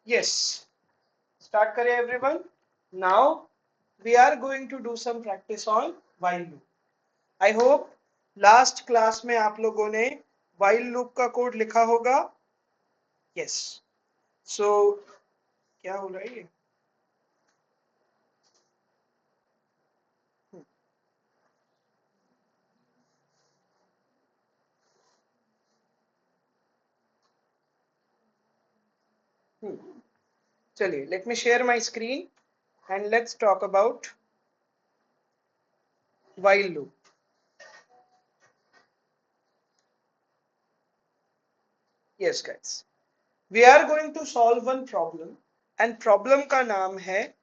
Yes, start करें everyone. Now we are going to do some practice on while loop. I hope last class में आप लोगों ने while loop का code लिखा होगा. Yes. So क्या हो रहा है ये? चलिए, let me share my screen and let's talk about while loop. Yes guys, we are going to solve one problem and problem का नाम है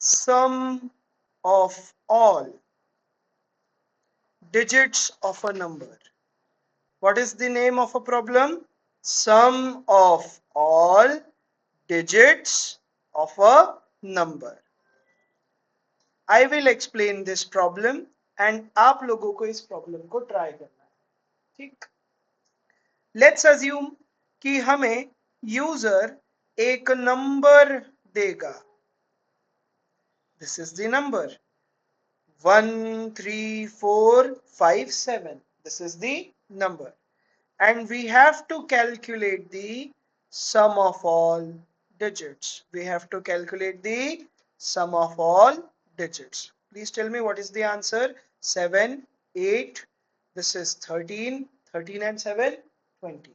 sum of all digits of a number. What is the name of a problem? Sum of all digits of a number. I will explain this problem and आप लोगों को इस problem को try करना है. ठीक? Let's assume कि हमें user एक number देगा. This is the number 13457. This is the number. And we have to calculate the sum of all digits. We have to calculate the sum of all digits. Please tell me what is the answer. 7, 8, this is 13, 13 and 7, 20.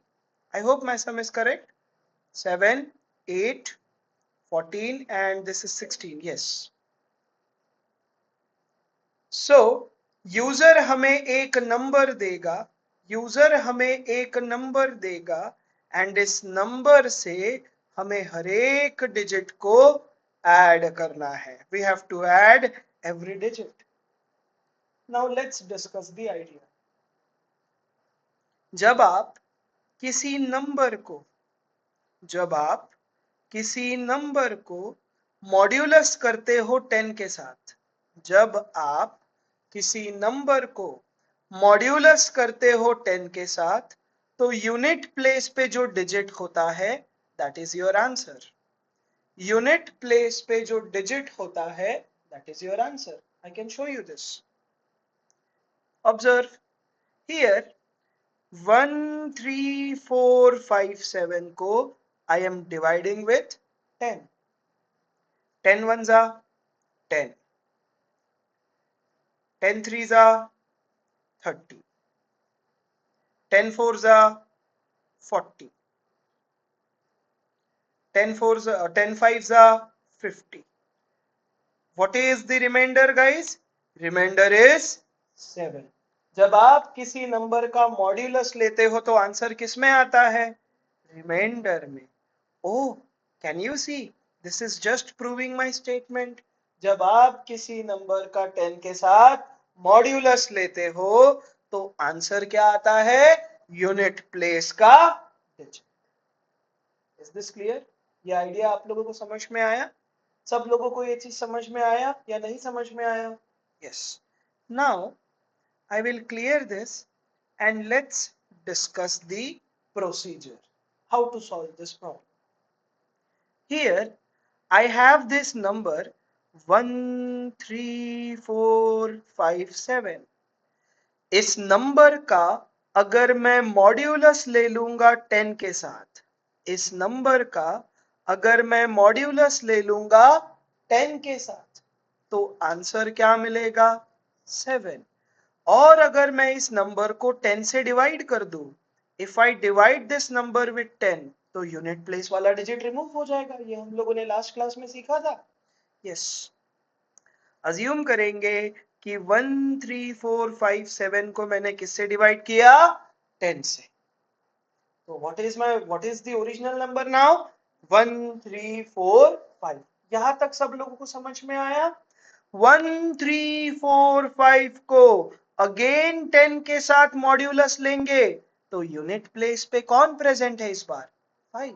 I hope my sum is correct. 7, 8, 14 and this is 16. Yes. So, user हमें एक number देगा, user हमें एक number देगा and इस number से हमें हर एक डिजिट को ऐड करना है. We have to add every digit. Now let's discuss the idea. जब आप किसी नंबर को जब आप किसी नंबर को मॉड्यूलस करते हो 10 के साथ, जब आप किसी नंबर को मॉड्यूलस करते हो 10 के साथ, तो यूनिट प्लेस पे जो डिजिट होता है that is your answer. Unit place पे जो डिजिट होता है that is your answer. I can show you this. Observe here 13457 को I am dividing with 10. 10 ones are 10. 10 threes are 30. 10 fours are 40. 10 fours, 10 fives are 50. What is the remainder, guys? Remainder is 7. जब आप किसी number का modulus लेते हो तो answer किस में आता है? रिमाइंडर में. Oh, can you see? This is just proving my statement. जब आप किसी नंबर का 10 के साथ मॉड्यूलस लेते हो तो आंसर क्या आता है? यूनिट प्लेस का डिजिट. Is this clear? ये आइडिया आप लोगों को समझ में आया? सब लोगों को ये चीज समझ में आया या नहीं समझ में आया? Yes. Now I will clear this and let's discuss the procedure. How to solve this problem. Here I have this number 13457. इस नंबर का अगर मैं मॉड्यूलस ले लूंगा 10 के साथ, इस नंबर का अगर मैं मॉड्यूलस ले लूंगा 10 के साथ, तो आंसर क्या मिलेगा? 7. और अगर मैं इस नंबर को 10 से डिवाइड कर दूं, if I divide this number with 10, तो यूनिट प्लेस वाला डिजिट रिमूव हो जाएगा. ये हम लोगों ने लास्ट क्लास में सीखा था. यस. अज्यूम करेंगे कि 13457 को मैंने किससे डिवाइड किया? 10 से. तो what is the original number now? 1345. यहां तक सब लोगों को समझ में आया? 1345 को अगेन 10 के साथ मॉड्यूलस लेंगे तो यूनिट प्लेस पे कौन प्रेजेंट है इस बार? 5.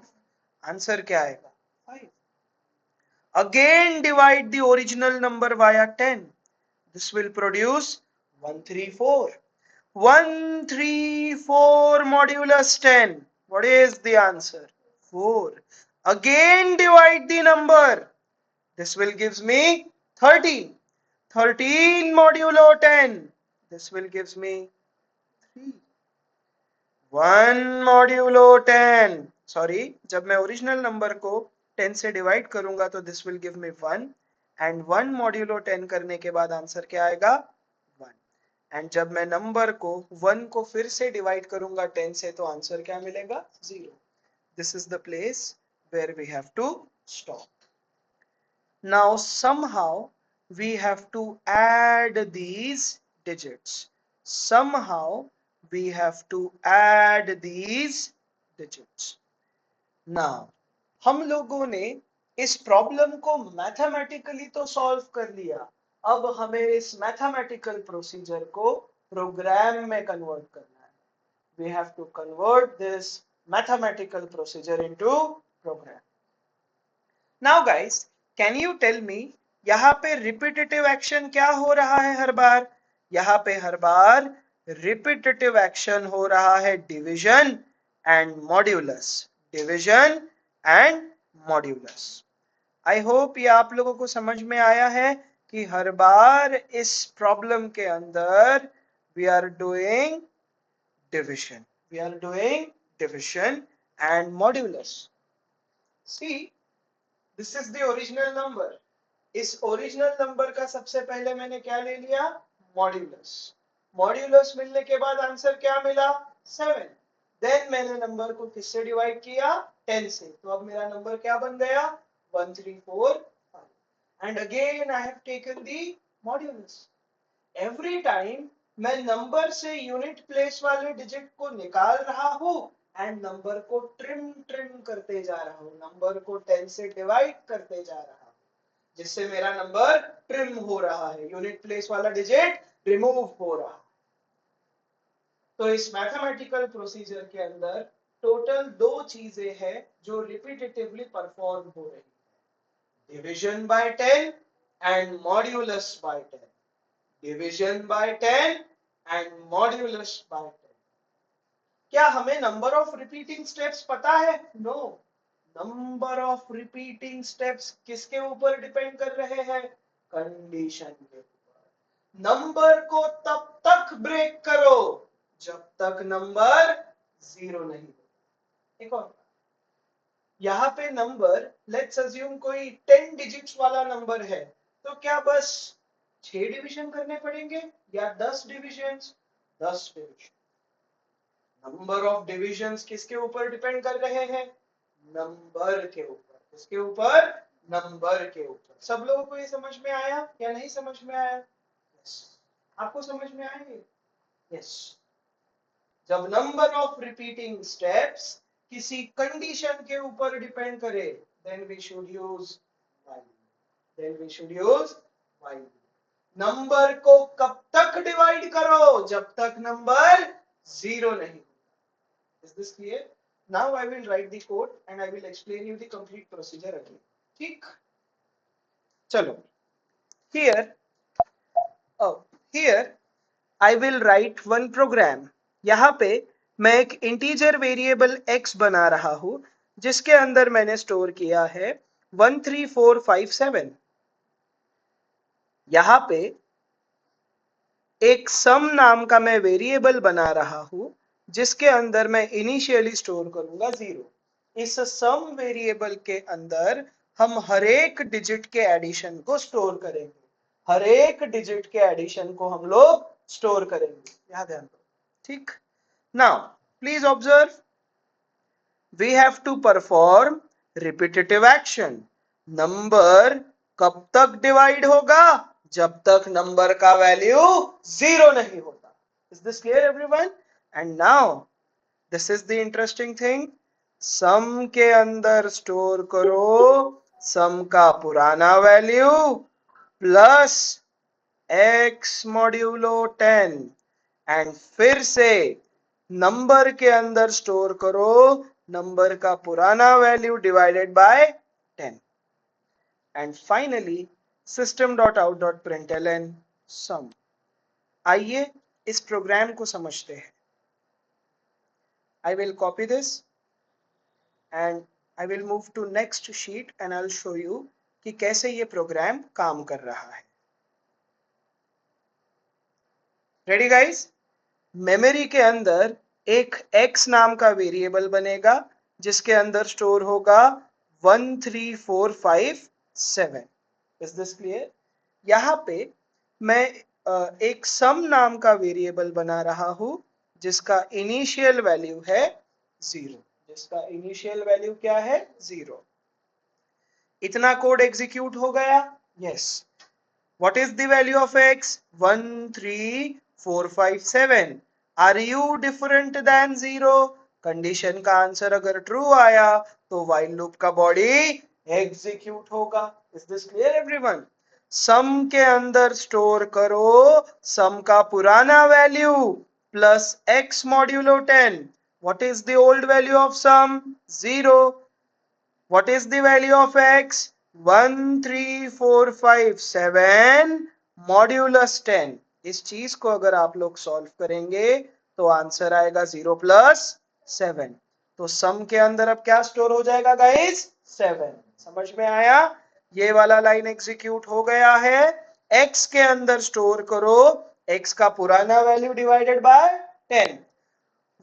आंसर क्या आएगा? 5. Again divide the original number via 10. This will produce 134. 134 modulus 10. What is the answer? 4. Again divide the number. This will gives me 13. 13 modulo 10. This will gives me 3. 1 modulo 10. Sorry, जब मैं original number को 10 से divide करूंगा तो this will give me 1 and 1 modulo 10 करने के बाद answer क्या आएगा 1 एंड जब मैं नंबर को 1 को फिर से डिवाइड करूंगा 10 से तो आंसर क्या मिलेगा 0. This is the place where we have to stop. Now somehow we have to add these digits. Somehow we have to add these digits. Now हम लोगों ने इस प्रॉब्लम को मैथमेटिकली तो सॉल्व कर लिया. अब हमें इस मैथमेटिकल प्रोसीजर को प्रोग्राम में कन्वर्ट करना है. We have to convert this mathematical procedure into program. Now guys, can you tell me यहाँ पे रिपीटेटिव एक्शन क्या हो रहा है हर बार? यहाँ पे हर बार रिपीटेटिव एक्शन हो रहा है division and modulus. Division and modulus. I hope ये आप लोगों को समझ में आया है कि हर बार इस प्रॉब्लम के अंदर we are doing division. We are doing division and modulus. See, this is the original number. इस ओरिजिनल नंबर का सबसे पहले मैंने क्या ले लिया मॉड्यूलस. मॉड्यूलस मिलने के बाद आंसर क्या मिला 7. देन मैंने नंबर को किससे डिवाइड किया 10 से. तो अब मेरा नंबर क्या बन गया 1345. And again I have taken the modulus. Every time मैं नंबर से यूनिट प्लेस वाले डिजिट को निकाल रहा हूं एंड नंबर को ट्रिम करते जा रहा हूं. नंबर को 10 से डिवाइड करते जा रहा हूं जिससे मेरा नंबर ट्रिम हो रहा है. यूनिट प्लेस वाला डिजिट रिमूव हो रहा है. तो इस मैथमेटिकल प्रोसीजर के अंदर टोटल दो चीजें हैं जो रिपीटेटिवली परफॉर्म हो रही है. Division by 10 and modulus by 10. Division by 10 and modulus by 10. क्या हमें नंबर ऑफ रिपीटिंग स्टेप्स पता है? No. Number of repeating steps किसके ऊपर डिपेंड कर रहे हैं? कंडीशन के ऊपर. नंबर को तब तक ब्रेक करो जब तक नंबर 0 नहीं हो. एक और, यहाँ पे नंबर लेट्स अज्यूम कोई 10 डिजिट्स वाला नंबर है तो क्या बस 6 डिवीजन करने पड़ेंगे या 10 divisions? 10 division. Number of divisions किसके ऊपर डिपेंड कर रहे हैं? नंबर के ऊपर. किसके ऊपर? नंबर के ऊपर. सब लोगों को ये समझ में आया या नहीं समझ में आया? yes. आपको समझ में आया? यस. जब नंबर ऑफ रिपीटिंग स्टेप्स किसी कंडीशन के ऊपर डिपेंड करे then we should use while. Then we should use while. Number को कब तक डिवाइड करो जब तक नंबर 0 नहीं. Is this clear? Now I will write the code and I will explain you the complete procedure again. ठीक? चलो. Here, here I will write one program. यहाँ पे मैं एक इंटीजर वेरिएबल x बना रहा हूं जिसके अंदर मैंने स्टोर किया है 13457. यहाँ पे एक सम नाम का मैं वेरिएबल बना रहा हूं जिसके अंदर मैं इनिशियली स्टोर करूंगा 0. इस सम वेरिएबल के अंदर हम हर एक डिजिट के एडिशन को स्टोर करेंगे. हर एक डिजिट के एडिशन को हम लोग स्टोर करेंगे. यहां ध्यान दो. ठीक. Now please observe, we have to perform repetitive action. Number कब तक डिवाइड होगा? जब तक नंबर का वैल्यू 0 नहीं होता. Is this clear everyone? And now this is the interesting thing. Sum के अंदर स्टोर करो सम का पुराना value plus x modulo 10 and फिर से नंबर के अंदर स्टोर करो नंबर का पुराना value divided by 10 and finally system.out.println sum. आइए इस प्रोग्राम को समझते हैं. I will copy this and I will move to next sheet and I will show you कि कैसे ये प्रोग्राम काम कर रहा है। Ready guys? मेमोरी के अंदर एक x नाम का वेरिएबल बनेगा जिसके अंदर स्टोर होगा 13457। Is this clear? यहाँ पे मैं एक सम नाम का वेरिएबल बना रहा हूं जिसका इनिशियल वैल्यू है 0। जिसका इनिशियल वैल्यू क्या है? 0। इतना कोड एग्जीक्यूट हो गया? Yes. What is the value of x? 13457. Are you different than 0? Condition का आंसर अगर ट्रू आया तो while loop का बॉडी एग्जीक्यूट होगा। Is this clear everyone? Sum के अंदर स्टोर करो सम का पुराना value plus x modulo 10। What is the old value of sum? 0। What is the value of x? 13457 modulus 10। इस चीज को अगर आप लोग सॉल्व करेंगे तो आंसर आएगा 0 प्लस 7। तो सम के अंदर अब क्या स्टोर हो जाएगा गाइस? 7। समझ में आया? ये वाला लाइन एग्जीक्यूट हो गया है। x के अंदर स्टोर करो x का पुराना वैल्यू डिवाइडेड बाय 10।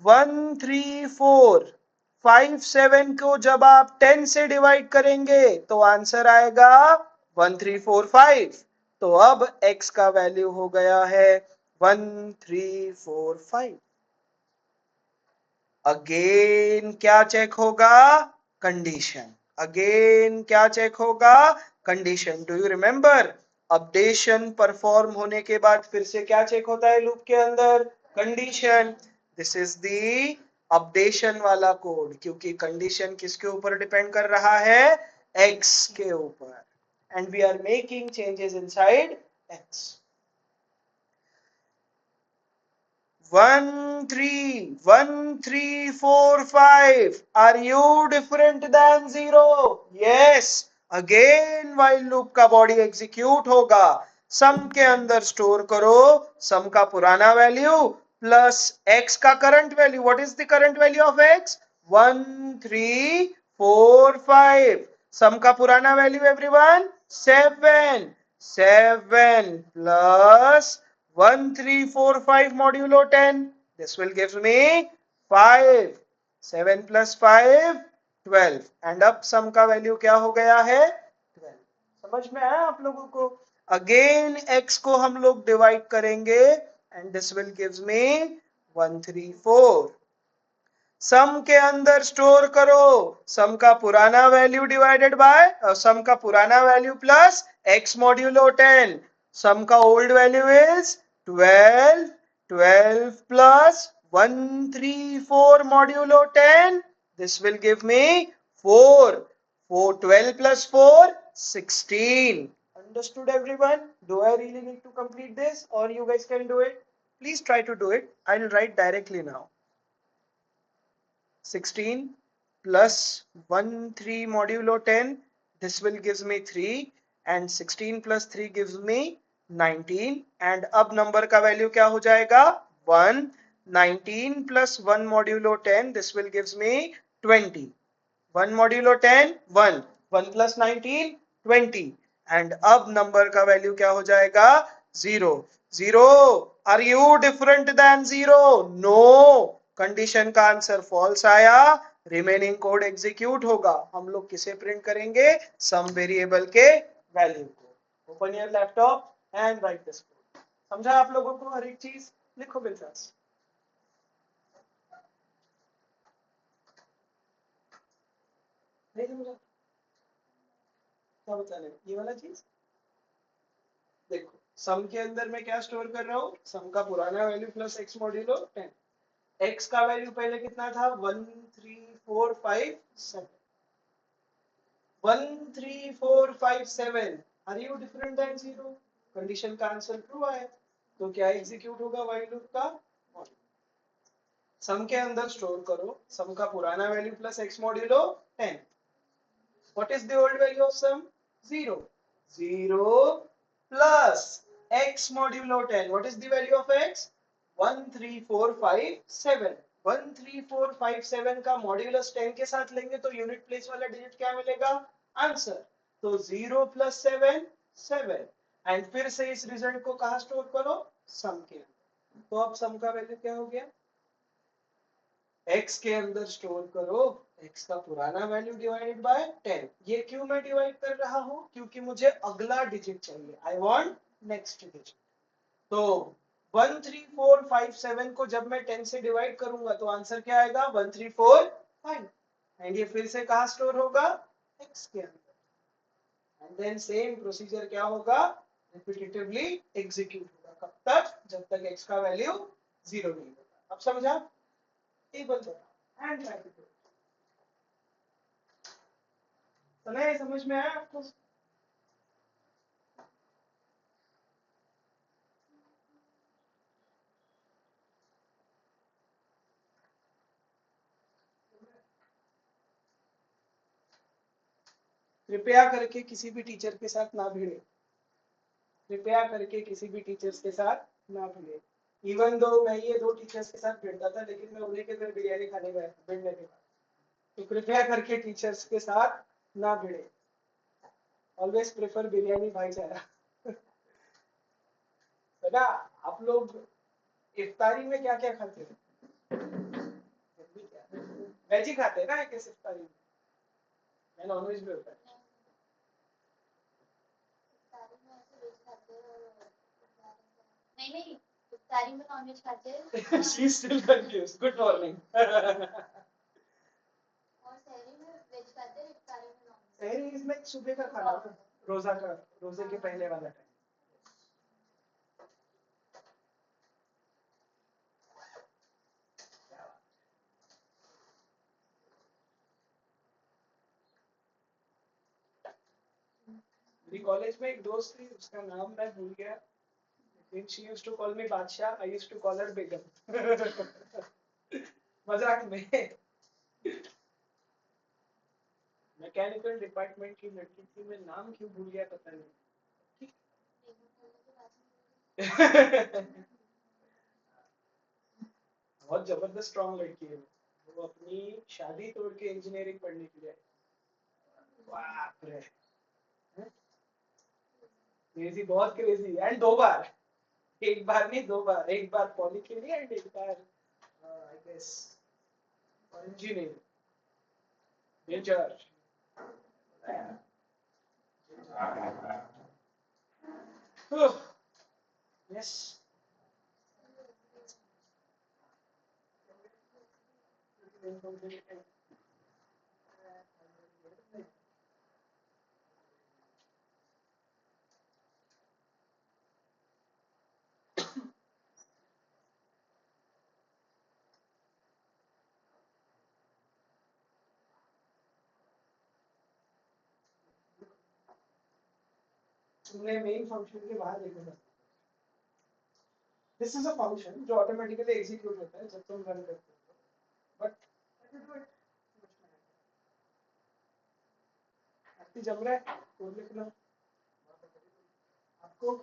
13457 को जब आप 10 से डिवाइड करेंगे तो आंसर आएगा 1345। तो अब x का वैल्यू हो गया है 1345। अगेन क्या चेक होगा? कंडीशन। अगेन क्या चेक होगा? Condition. Do you remember? Updation perform होने के बाद फिर से क्या चेक होता है लूप के अंदर? Condition. This is the updation वाला कोड, क्योंकि कंडीशन किसके ऊपर डिपेंड कर रहा है? x के ऊपर। And we are making changes inside x। 13445. Are you different than 0? Yes. Again while loop का बॉडी एग्जीक्यूट होगा। सम के अंदर स्टोर करो सम का पुराना वैल्यू प्लस x का current value. What is the current value of x? 1345। सम का पुराना value everyone 7। 7 plus 1345 modulo 10. This will give me 5. 7 plus 5 12। And अब सम का वैल्यू क्या हो गया है? 12। समझ में आया आप लोगों को? अगेन x को हम लोग डिवाइड करेंगे and this will gives me 134। सम के अंदर स्टोर करो सम का पुराना वैल्यू डिवाइडेड बाय सम का पुराना वैल्यू प्लस x मॉड्यूलो 10। सम का old value is 12। 12 plus 134 modulo 10. This will give me 4. 12 plus 4, 16. Understood everyone? Do I really need to complete this or you guys can do it? Please try to do it. I'll write directly now. 16 plus 13 modulo 10. This will gives me 3 and 16 plus 3 gives me 19 and अब number का value क्या हो जाएगा? 1। 19 plus 1 modulo 10. This will gives me 20. 1 modulo 10 1। 1 plus 19 20 and अब number का value क्या हो जाएगा? 0। 0। Are you different than 0? No. Condition का आंसर फॉल्स आया। रिमेनिंग कोड एग्जीक्यूट होगा। हम लोग किसे प्रिंट करेंगे? सम वेरिएबल के वैल्यू को। Open your laptop and right this code. समझा आप लोगों को? हर एक चीज लिखो बिल्कुल। नहीं समझा? क्या बता रहे? ये वाला चीज देखो। सम के अंदर मैं क्या स्टोर कर रहा हूँ? सम का पुराना value plus x modulo 10। x का वैल्यू पहले कितना था? 13457। 13457। Are you different than 0? Condition का आंसर ट्रू आया तो क्या एग्जीक्यूट होगा? व्हाइल लूप का सम के अंदर स्टोर करो सम का पुराना value plus x modulo 10। What is the old value of sum? 0। 0 plus x modulo 10। What is the value of x? 13457। 13457 का मॉड्यूलस 10 के साथ लेंगे तो यूनिट प्लेस वाला डिजिट क्या मिलेगा? आंसर। तो 0 + 7 7 एंड फिर से इस रिजल्ट को कहां स्टोर करो? सम के अंदर। तो अब सम का वैल्यू क्या हो गया? x के अंदर स्टोर करो x का पुराना वैल्यू डिवाइडेड बाय 10। ये क्यों मैं डिवाइड कर रहा हूं? क्योंकि मुझे अगला डिजिट चाहिए। I want next digit. तो 13457 को जब मैं 10 से डिवाइड करूंगा तो आंसर क्या आएगा? 1345 एंड ये फिर से कहां स्टोर होगा? x के अंदर। एंड देन सेम प्रोसीजर क्या होगा? रिपीटेटिवली एग्जीक्यूट होगा। कब तक? जब तक x का वैल्यू 0 नहीं होगा। अब समझा? टेबल बना एंड ट्राई टू डू। समझ में आया आपको? कृपया करके किसी भी टीचर के साथ ना भिड़े। कृपया करके किसी भी टीचर्स के साथ ना भिड़े। इवन दो मैं ये 2 टीचर्स के साथ भिड़ता था, लेकिन मैं उन्हीं के घर बिरयानी खाने गया था भिड़ने के बाद। तो कृपया करके टीचर्स के साथ ना भिड़े। ऑलवेज प्रेफर बिरयानी भाईचारा। है ना? आप लोग इफ्तारी में क्या क्या खाते हो? वेज ही खाते हैं ना एक इफ्तारी में? मैं नॉनवेज भी होता है। नहीं नहीं, इफ्तारी में नॉनवेज खाते हैं। She is still confused. Good morning. और सहरी में वेज खाते हैं, इफ्तारी में नॉनवेज। सहरी इज लाइक सुबह का खाना, रोजा का, रोजे के पहले वाला टाइम। मेरी कॉलेज में एक दोस्त थी, उसका नाम मैं भूल गया, लेकिन she used to call me बादशाह, I used to call her बेगम। मजाक में। मैकेनिकल डिपार्टमेंट की लड़की थी, मैं नाम क्यों भूल गया पता नहीं। बहुत जबरदस्त स्ट्रॉन्ग लड़की है वो अपनी शादी तोड़ के इंजीनियरिंग पढ़ने के लिए। बाप रे, क्रेजी, बहुत क्रेजी। एंड 2 बार, एक बार नहीं 2 बार, एक बार पॉली के लिए एंड एक बार आई गेस और इंजीनियरिंग। नेचर। यस। तुमने मेन फंक्शन के बाहर देखा था। दिस इज अ फंक्शन जो ऑटोमेटिकली एग्जीक्यूट होता है जब तुम रन करते हो, बट आपकी जम रहा है कोड लिखना आपको।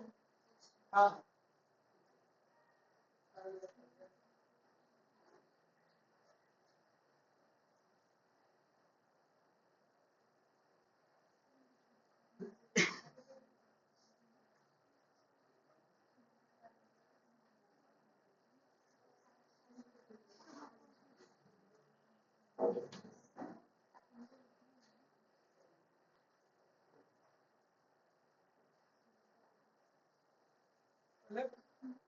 हाँ,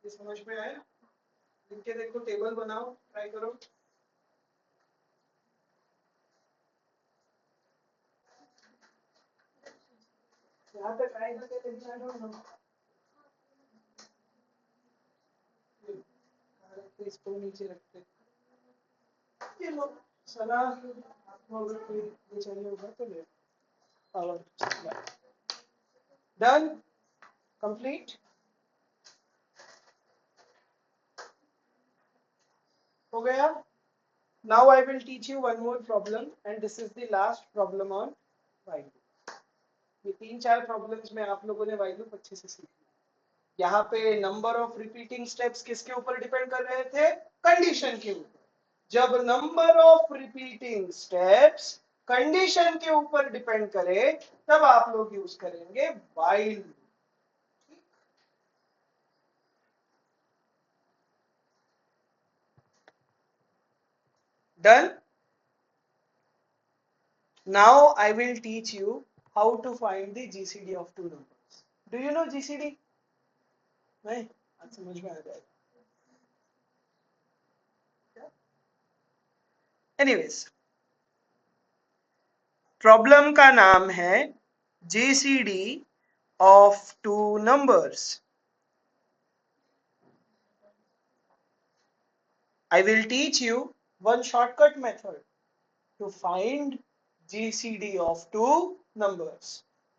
ये समझ में आया? इनके देखो टेबल बनाओ, ट्राई करो। यहाँ तक आएगा क्या? इसको नीचे रखते ये लो सलाह। आपको अगर कोई ये चाहिए होगा तो ले। और डन, कंप्लीट हो गया। Now I will teach you one more problem and this is the last problem on wild. ये 3-4 प्रॉब्लम्स में आप लोगों ने वाइल्ड लूप अच्छे से सीखा। यहाँ पे नंबर ऑफ रिपीटिंग स्टेप्स किसके ऊपर डिपेंड कर रहे थे? कंडीशन के ऊपर। जब number of repeating steps condition के ऊपर डिपेंड करे तब आप लोग यूज करेंगे while. Done. Now I will teach you how to find the GCD of two numbers. Do you know GCD? नहीं, आज समझ में आ जाएगा। Anyways, प्रॉब्लम का नाम है GCD of two numbers. I will teach you one shortcut method to find GCD of two numbers.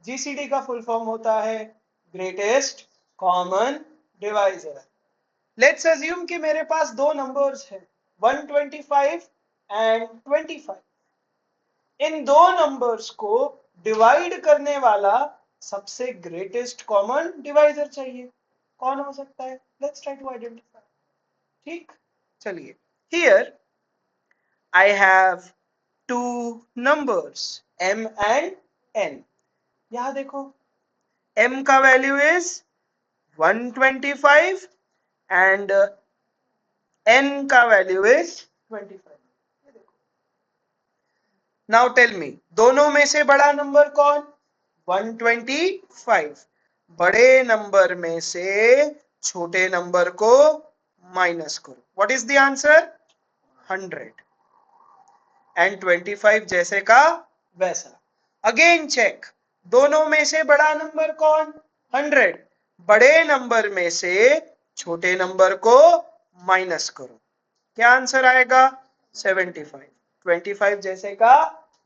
GCD का full form होता है greatest common divisor. Let's assume कि मेरे पास दो नंबर्स हैं 125 एंड 25। इन दो नंबर्स को डिवाइड करने वाला सबसे ग्रेटेस्ट कॉमन डिवाइजर चाहिए। कौन हो सकता है? Let's try to identify. ठीक, चलिए। Here I have two numbers m and n। यहां देखो, m का वैल्यू इज 125 एंड n का value is 25। Now tell me, दोनों में से बड़ा नंबर कौन? 125। बड़े नंबर में से छोटे नंबर को माइनस करो। What is the answer? 100 and 25 जैसे का वैसा। अगेन चेक, दोनों में से बड़ा नंबर कौन? 100। बड़े नंबर में से छोटे नंबर को माइनस करो। क्या आंसर आएगा? 75। 25 जैसे का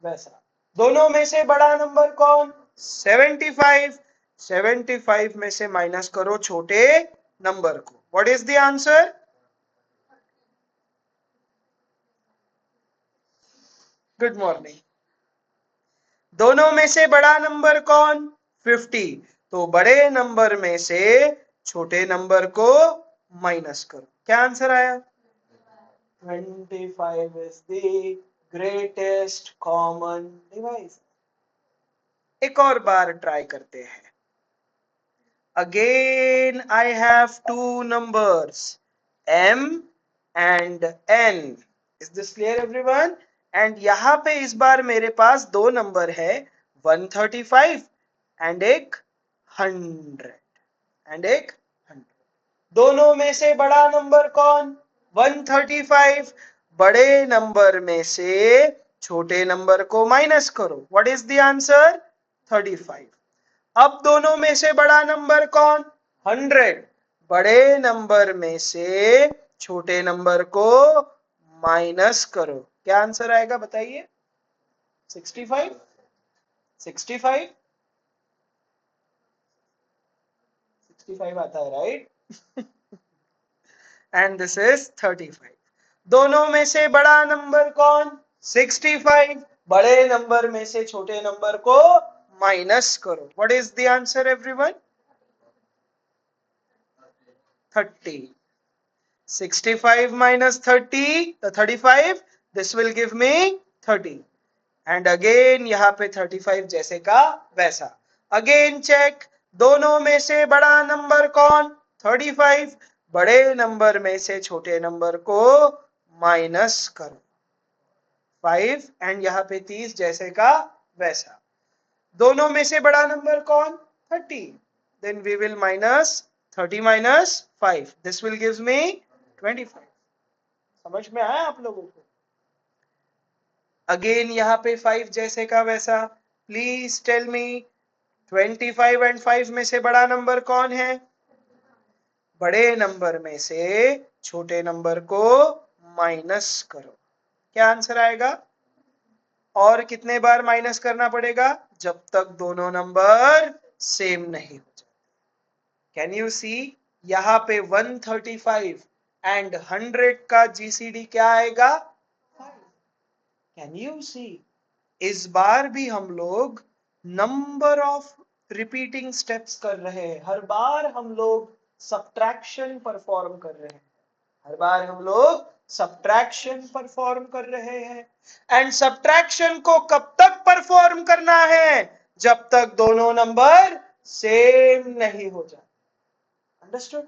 वैसा। दोनों में से बड़ा नंबर कौन? 75। 75 में से माइनस करो छोटे नंबर को। What is the answer? Good morning. दोनों में से बड़ा नंबर कौन? 50। तो बड़े नंबर में से छोटे नंबर को माइनस करो। क्या आंसर आया? 25 is the greatest common divisor. एक और बार ट्राई करते हैं। Again I have two numbers m and n. Is this clear everyone? And यहाँ पे इस बार मेरे पास दो नंबर है 135 and एक 100 and एक 100। दोनों में से बड़ा नंबर कौन? 135। बड़े नंबर में से छोटे नंबर को माइनस करो। What is the answer? 35। अब दोनों में से बड़ा नंबर कौन? 100। बड़े नंबर में से छोटे नंबर को माइनस करो। क्या आंसर आएगा बताइए? 65। 65 65 आता है, राइट? And this is 35। दोनों में से बड़ा नंबर कौन? 65। बड़े नंबर में से छोटे नंबर को माइनस करो। What is the answer everyone? 30। 65 minus 30, 35, this will give me 30. And again यहाँ पे 35 जैसे का वैसा। Again check, दोनों में से बड़ा नंबर कौन? 35। बड़े नंबर में से छोटे नंबर को माइनस करो 5 एंड यहाँ पे 30 जैसे का वैसा। दोनों में से बड़ा नंबर कौन? 30। Then we will minus 30 minus 5. This will gives me 25। समझ में आया आप लोगों को? अगेन यहाँ पे 5 जैसे का वैसा। प्लीज टेल मी 25 एंड 5 में से बड़ा नंबर कौन है? बड़े नंबर में से छोटे नंबर को माइनस करो। क्या आंसर आएगा? और कितने बार माइनस करना पड़ेगा? जब तक दोनों नंबर सेम नहीं हो जाते। कैन यू सी यहाँ पे 135 एंड 100 का जीसीडी क्या आएगा? 5। Can you see? इस बार भी हम लोग नंबर ऑफ रिपीटिंग स्टेप्स कर रहे हैं। हर बार हम लोग सब्ट्रैक्शन परफॉर्म कर रहे हैं। हर बार हम लोग सब्ट्रैक्शन परफॉर्म कर रहे हैं। एंड सब्ट्रैक्शन को कब तक परफॉर्म करना है? जब तक दोनों नंबर सेम नहीं हो जाए। अंडरस्टूड?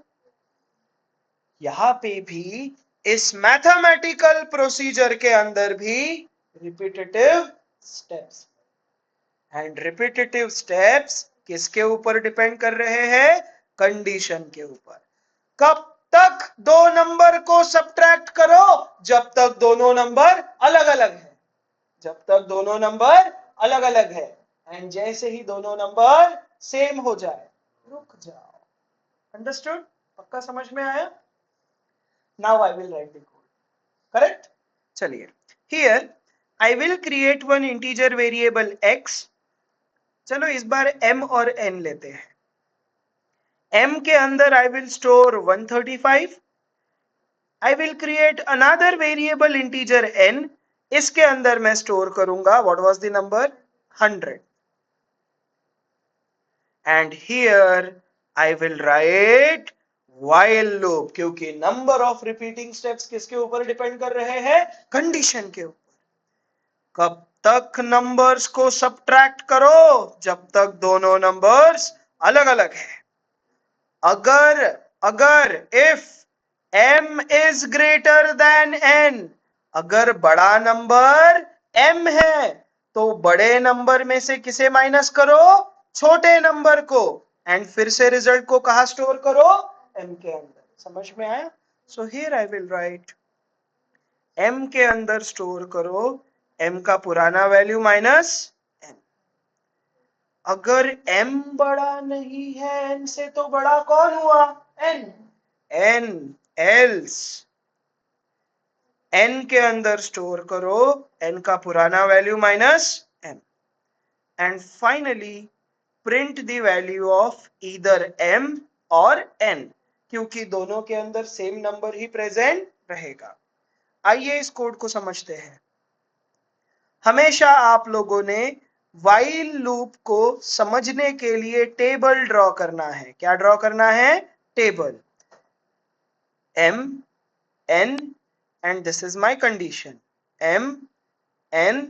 यहां पे भी इस मैथमेटिकल प्रोसीजर के अंदर भी repetitive steps, and repetitive steps किसके ऊपर डिपेंड कर रहे हैं? कंडीशन के ऊपर। कब तक दो नंबर को सब्ट्रैक्ट करो? जब तक दोनों नंबर अलग अलग है। जब तक दोनों नंबर अलग अलग है। एंड जैसे ही दोनों नंबर सेम हो जाए रुक जाओ। अंडरस्टूड? पक्का समझ में आया? Now I will write the code. Correct? चलिए, here I will create one integer variable x। चलो इस बार m और n लेते हैं। m के अंदर I will store 135। I will create another variable integer n। इसके अंदर मैं स्टोर करूंगा, what was the number? 100। And here I will right while loop, क्योंकि नंबर ऑफ रिपीटिंग स्टेप्स किसके ऊपर डिपेंड कर रहे हैं? कंडीशन के ऊपर। कब तक नंबर्स को सब्ट्रैक्ट करो? जब तक दोनों नंबर्स अलग अलग है। अगर अगर if m is greater than n, अगर बड़ा नंबर m है तो बड़े नंबर में से किसे माइनस करो? छोटे नंबर को। एंड फिर से रिजल्ट को कहा स्टोर करो? m के अंदर। समझ में आया? So here I will right m के अंदर स्टोर करो m का पुराना वैल्यू माइनस n। अगर m बड़ा नहीं है n से तो बड़ा कौन हुआ? n। n else n के अंदर स्टोर करो n का पुराना value minus m। And finally print the value of either m और n, क्योंकि दोनों के अंदर सेम नंबर ही प्रेजेंट रहेगा। आइए इस कोड को समझते हैं। हमेशा आप लोगों ने while लूप को समझने के लिए टेबल ड्रॉ करना है। क्या ड्रॉ करना है? Table. m n and this is my condition, m n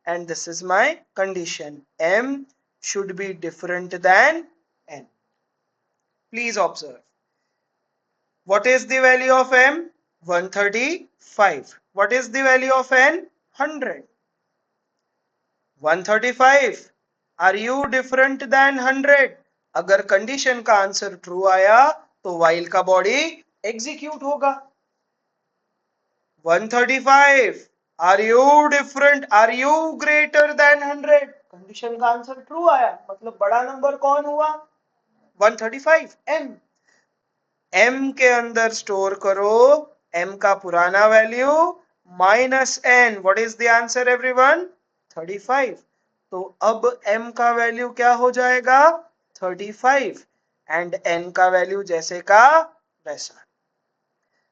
and this is my condition, m should be different than n. Please observe, what is the value of m? 135. What is the value of n? 100. 135, are you different than 100? अगर condition का answer true आया तो while का body execute होगा। 135, are you different, are you greater than 100? Condition का answer true आया, मतलब बड़ा नंबर कौन हुआ? 135, m। m के अंदर स्टोर करो m का पुराना value minus n। What is the answer everyone? 35। तो अब m का वैल्यू क्या हो जाएगा? 35। एंड n का वैल्यू जैसे का वैसा।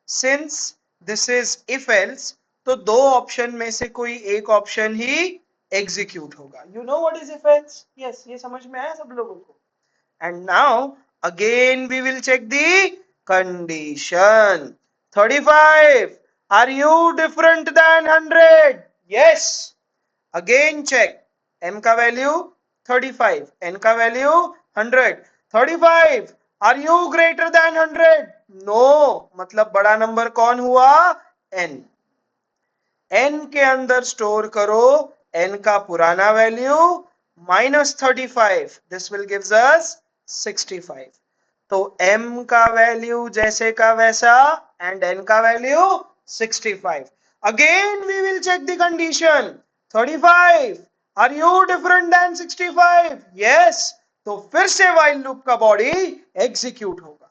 Since this is if else, तो दो ऑप्शन में से कोई एक ऑप्शन ही एग्जीक्यूट होगा। You know what is if else? Yes, ये समझ में आया सब लोगों को? And now again we will check the condition. 35, are you different than 100? Yes. Again check, m का वैल्यू 35, n का value 100। 35, are you greater than 100? No, मतलब बड़ा नंबर कौन हुआ? n। n के अंदर स्टोर करो n का पुराना value minus 35, this will gives us 65। तो m का वैल्यू जैसे का वैसा एंड n का value 65। Again we will check the condition. 35, are you different than 65? Yes, तो फिर से while लूप का बॉडी एग्जीक्यूट होगा।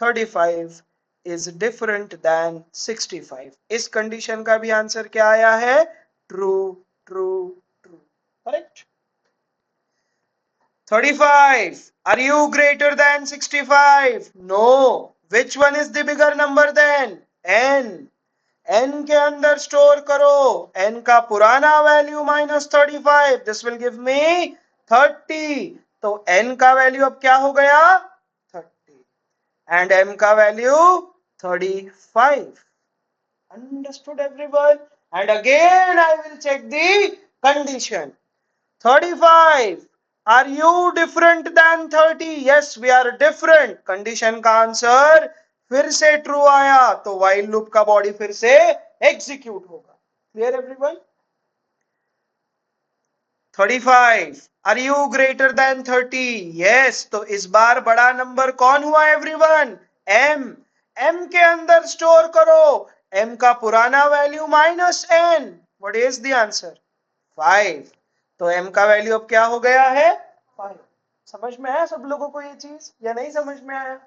35 is different than 65। इस कंडीशन का भी आंसर क्या आया है? True true true. Correct? 35, are you greater than 65? No. Which one is the bigger number then? n। n के अंदर स्टोर करो n का पुराना value minus 35, this will give me 30। तो n का वैल्यू अब क्या हो गया? 30 एंड m का value 35। Understood everyone? And again I will check the condition. 35. Are you different than 30? Yes, we are different. Condition का आंसर फिर से ट्रू आया तो while लूप का बॉडी फिर से एग्जीक्यूट होगा. Clear everyone? 35. Are you greater than 30? Yes. तो इस बार बड़ा नंबर कौन हुआ एवरीवन? M. M के अंदर स्टोर करो. M का पुराना value minus n. What is the answer? 5. तो m का वैल्यू अब क्या हो गया है? 5. समझ में आया सब लोगों को ये चीज या नहीं समझ में आया?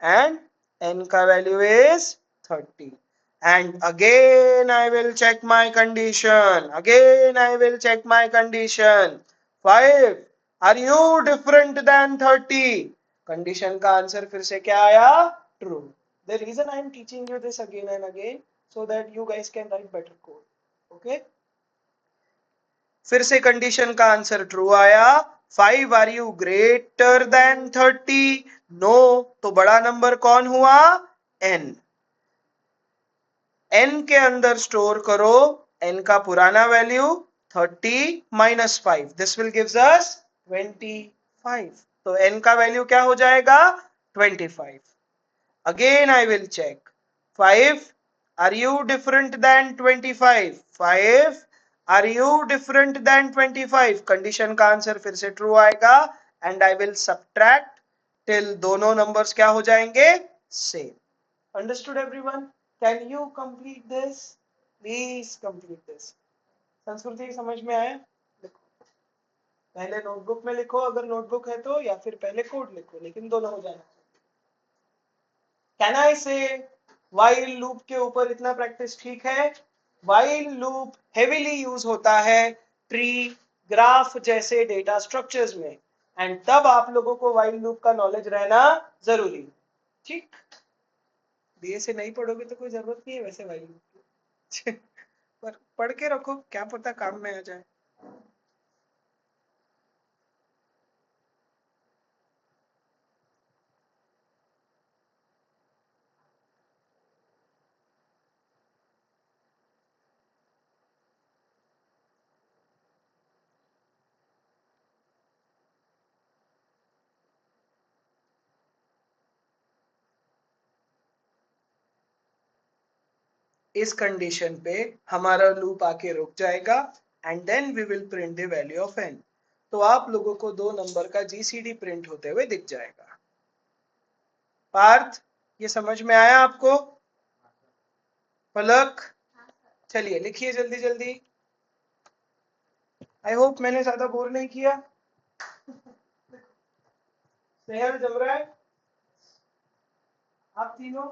एंड n का value is 30. And again I will check my condition. Again I will check my condition. 5. Are you different than 30? Condition का आंसर फिर से क्या आया? True. The reason I am teaching you this again and again so that you guys can write better code. Okay? फिर से condition का answer true आया. 5. Are you greater than 30? No. तो बड़ा नंबर कौन हुआ? n. n के अंदर स्टोर करो. n का पुराना value 30 minus 5. This will gives अस 25. तो n का वैल्यू क्या हो जाएगा? 25. Again I will check. 5. Are you different than 25? 5. Are you different than 25? Condition का आंसर फिर से ट्रू आएगा. And I will subtract till दोनों नंबर्स क्या हो जाएंगे? Same. Understood everyone? Can you complete this? Please complete this. संस्कृति समझ में आया? लिखो. पहले नोटबुक में लिखो अगर नोटबुक है तो, या फिर पहले कोड लिखो, लेकिन दोनों हो जाना. कैन आई से वाइल लूप के ऊपर इतना प्रैक्टिस ठीक है? वाइल लूप हेवीली यूज होता है ट्री, ग्राफ जैसे डेटा स्ट्रक्चर्स में. एंड तब आप लोगों को वाइल लूप का नॉलेज रहना जरूरी. ठीक? दिए से नहीं पढ़ोगे तो कोई जरूरत नहीं है वैसे वाइल लूप की. पर पढ़ के रखो, क्या पता काम में आ जाए. इस कंडीशन पे हमारा लूप आके रुक जाएगा. And then we will print the value of n. तो आप लोगों को दो नंबर का जीसीडी प्रिंट होते हुए दिख जाएगा. पार्थ, ये समझ में आया आपको? पलक, चलिए लिखिए जल्दी जल्दी. आई होप मैंने ज्यादा बोर नहीं किया. स्नेहल जम रहा है? आप तीनों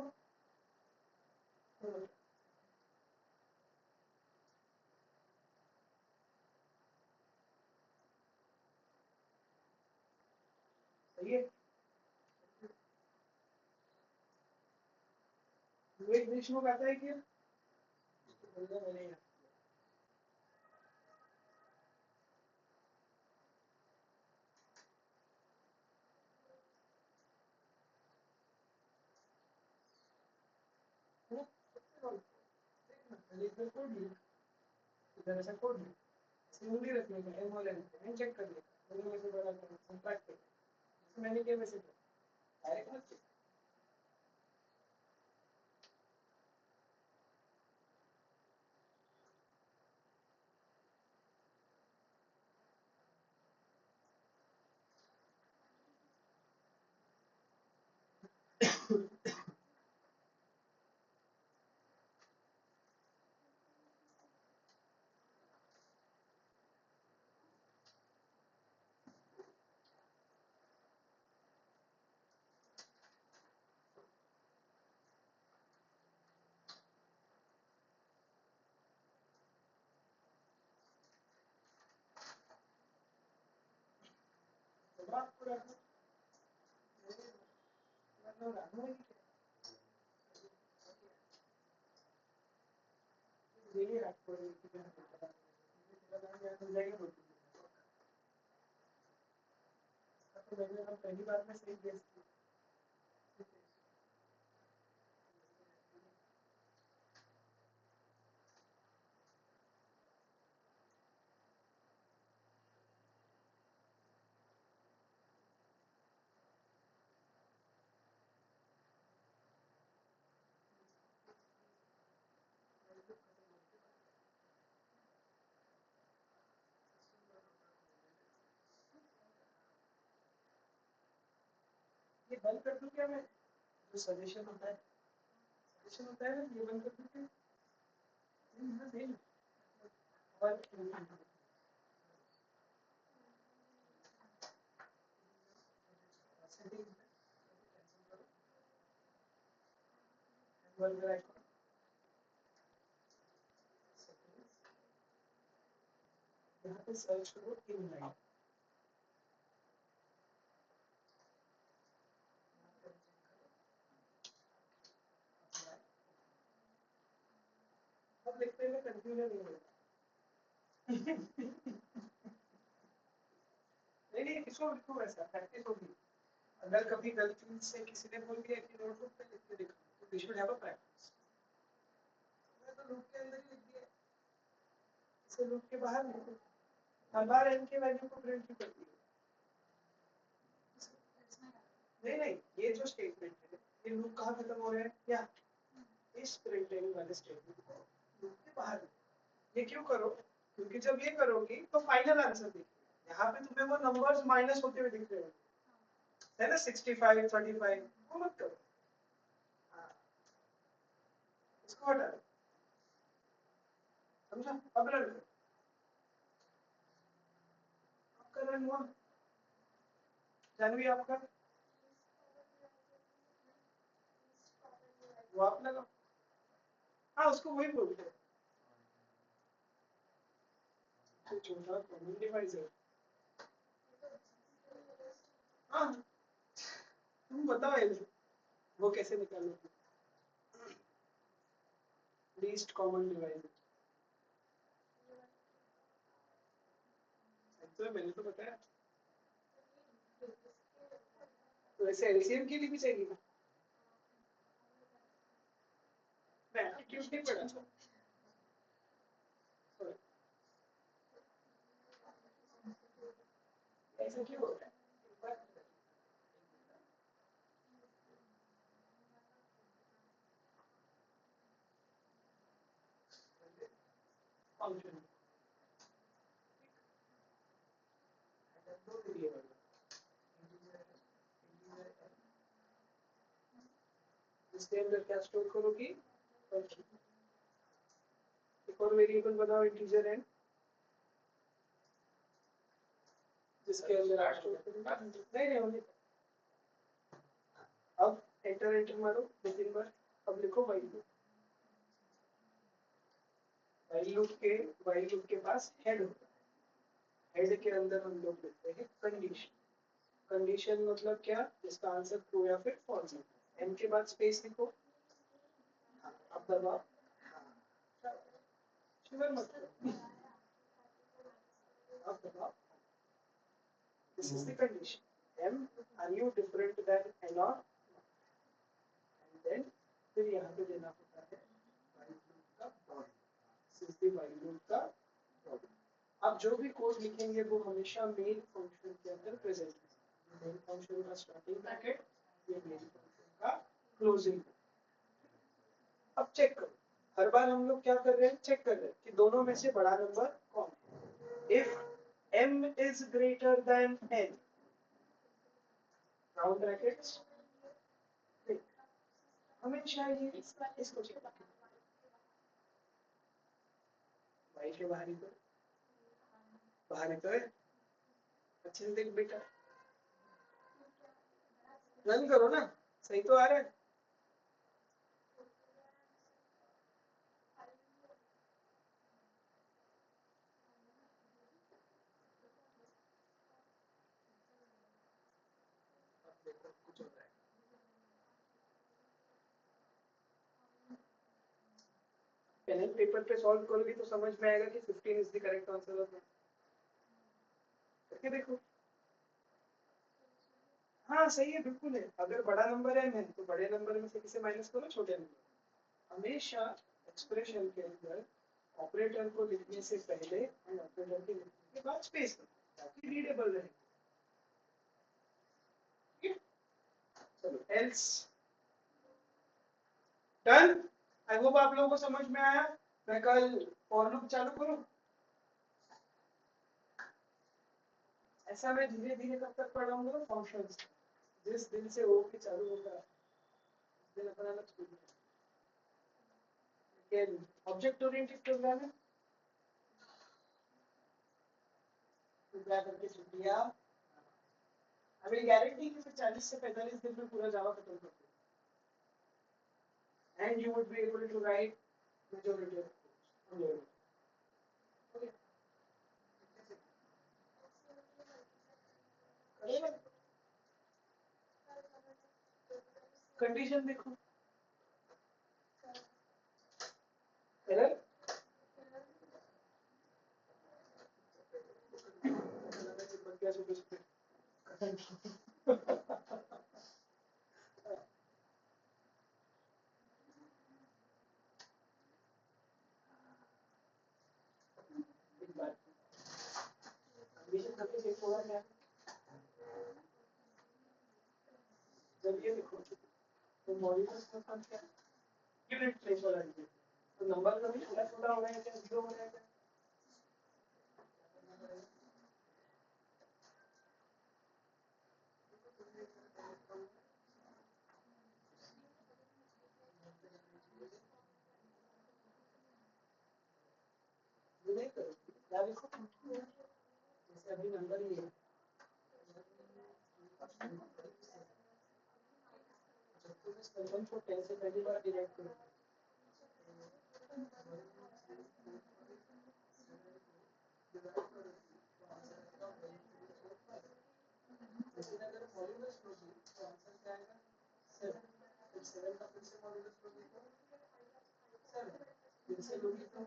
सही है? विवेक देशमुख आता है क्या? इधर ऐसा कोड नहीं. सिंगली रखने का एम और एन चेक कर ले. दोनों में से बड़ा कॉन्ट्रैक्ट मैंने किया वैसे डायरेक्ट मत. पहली बार में सही गेस. बंद कर दूं क्या मैं? जो सजेशन होता है ना, ये बंद कर दूं क्या? नहीं, और यहाँ पे सर्च करो इनलाइन। अब लिखने में कंफ्यूजन नहीं होगा। नहीं, इसको लिखो ऐसा, प्रैक्टिस होगी। अगर कभी गलती से किसी ने बोल दिया कि नोटबुक पे लिख के दिखा, तो we should have a practice. मैं तो लूप के अंदर ही लिख दिया, इसे लूप के बाहर लिख दो। हर बार n के वैल्यू को प्रिंट क्यों करती है? नहीं, ये जो स्टेटमेंट है, ये लूप कहाँ खत्म हो रहा है? क्या इस प्रिंटिंग वाले स्टेटमेंट को लूप के बाहर। ये क्यों करो? क्योंकि जब ये करोगी तो फाइनल आंसर दिखेगा। यहाँ पे तुम्हें वो नंबर्स माइनस होते हुए दिख रहे हो, है ना, 65, 35, वो मत करो। इसको हटा दो, समझा? अब रन करो, आपका रन हुआ। जानवी आपका वो आप लगाओ। हाँ, उसको वही बोलते हैं, जो छोटा कॉमन डिवाइस है। हाँ, तुम बताओ ये वो कैसे निकालोगे? लीस्ट कॉमन डिवाइस तो मैंने तो बताया। तो ऐसे एलसीएम के लिए भी चाहिए ना? मैं एप्टीट्यूड नहीं पढ़ा था। ऐसा क्यों होता है? फंक्शन दो वेरिएबल, इसके अंदर क्या स्टोर करोगी? फंक्शन। एक और वेरिएबल बनाओ इंटीजर एंड, जिसके अंदर आप स्टोर करोगे। नहीं होने। अब एंटर एंटर मारो 2-3 बार। अब लिखो वाइल लूप। वाइल लूप के पास हेड होता है। हेड के अंदर हम लोग लिखते हैं कंडीशन। कंडीशन मतलब क्या? इसका आंसर ट्रू या फिर फॉल्स है। एन के बाद स्पेस लिखो। अब दबाओ, शुगर मत करो, अब दबाओ। This is the condition. M, are you different than N और? एंड देन फिर यहाँ पे देना होता है वाइल लूप का body. This is the while loop का बॉडी। अब जो भी कोड लिखेंगे वो हमेशा मेन फंक्शन के अंदर प्रेजेंट है। मेन फंक्शन का स्टार्टिंग ब्रैकेट, ये मेन फंक्शन का क्लोजिंग। अब चेक करो, हर बार हम लोग क्या कर रहे हैं? चेक कर रहे हैं कि दोनों में से बड़ा नंबर कौन है। If m is greater than n, round brackets, हमेशा ये इसको चेक करें। भाई के बाहर ही तो, बाहर ही तो है। अच्छे से देख बेटा, रन करो ना, सही तो आ रहा है। देखो कुछ हो रहा है। पेन एंड पेपर पे सॉल्व करोगे तो समझ में आएगा कि 15 इज द करेक्ट आंसर। करके देखो। हाँ सही है, बिल्कुल है। अगर बड़ा नंबर है n तो बड़े नंबर में से किसे माइनस करो? छोटे नंबर। हमेशा एक्सप्रेशन के अंदर ऑपरेटर को लिखने से पहले और ऑपरेटर के लिखने के बाद स्पेस दो ताकि रीडेबल रहे। चलो एल्स डन। आई होप आप लोगों को समझ में आया। मैं कल फॉर लूप चालू करूं? ऐसा मैं धीरे धीरे कब तक पढ़ाऊंगा? फंक्शंस। जिस दिन से हो के चालू होगा उस दिन अपना ना छोड़ देना। लेकिन ऑब्जेक्ट ओरिएंटेड प्रोग्राम है तो क्या करके छुट्टियां हमें गारंटी कि 40 से 45 दिन में पूरा जावा खत्म कर देगा and you would be able to write majority of code. Condition देखो एरर कंडीशन करके चेक होगा क्या जब ये देखो तो मॉड्यूलस का फंक्शन क्या यूनिट थ्रेशोल्ड आएगी तो नंबर का भी थोड़ा छोटा हो रहा है क्या जीरो हो रहा है क्या ये नहीं करो क्या देखो जैसे अभी नंबर ये है 55 को 10 से पहली बार डिवाइड करो लेकिन अगर मॉड्यूलस लोगी तो आंसर क्या आएगा 7 फिर 7 का फिर से मॉड्यूलस लोगी तो 7 फिर से लोगी तो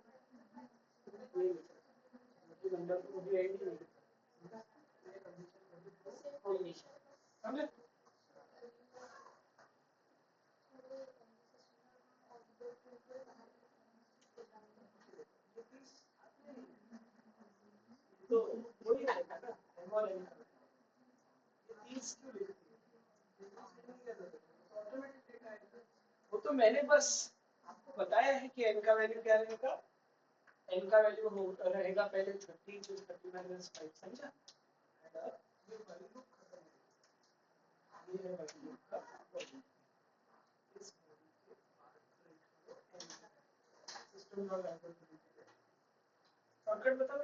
ये नंबर को भी ऐड नहीं समझे तो वही रहेगा ना एमआर एन ये 30 क्यों लिखती है ऑटोमेटिक डेटा आएगा वो तो मैंने बस आपको बताया है कि एन का वैल्यू क्या रहेगा एन का वैल्यू रहेगा पहले 30 जो 30 माइनस 5 समझा ये वैल्यू खत्म ये है वैल्यू का इस सिस्टम का वैल्यू शॉर्टकट बताओ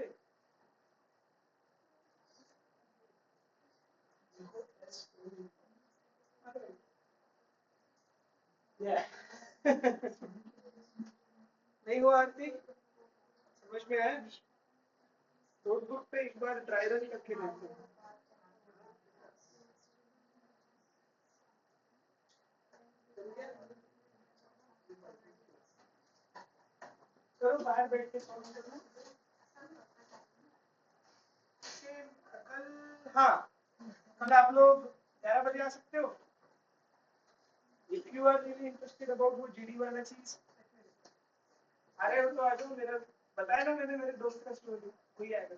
देखो एस नहीं हुआ आरती समझ में आया नोटबुक पे एक बार ड्राई रन करके देखो करो बाहर बैठ के सॉल्व करना कल हाँ कल आप लोग 11 बजे आ सकते हो if you are really interested about वो जीडी वाला चीज आ रहे हो तो आ जाओ मेरा बताया ना मैंने मेरे दोस्त का स्टोरी कोई आएगा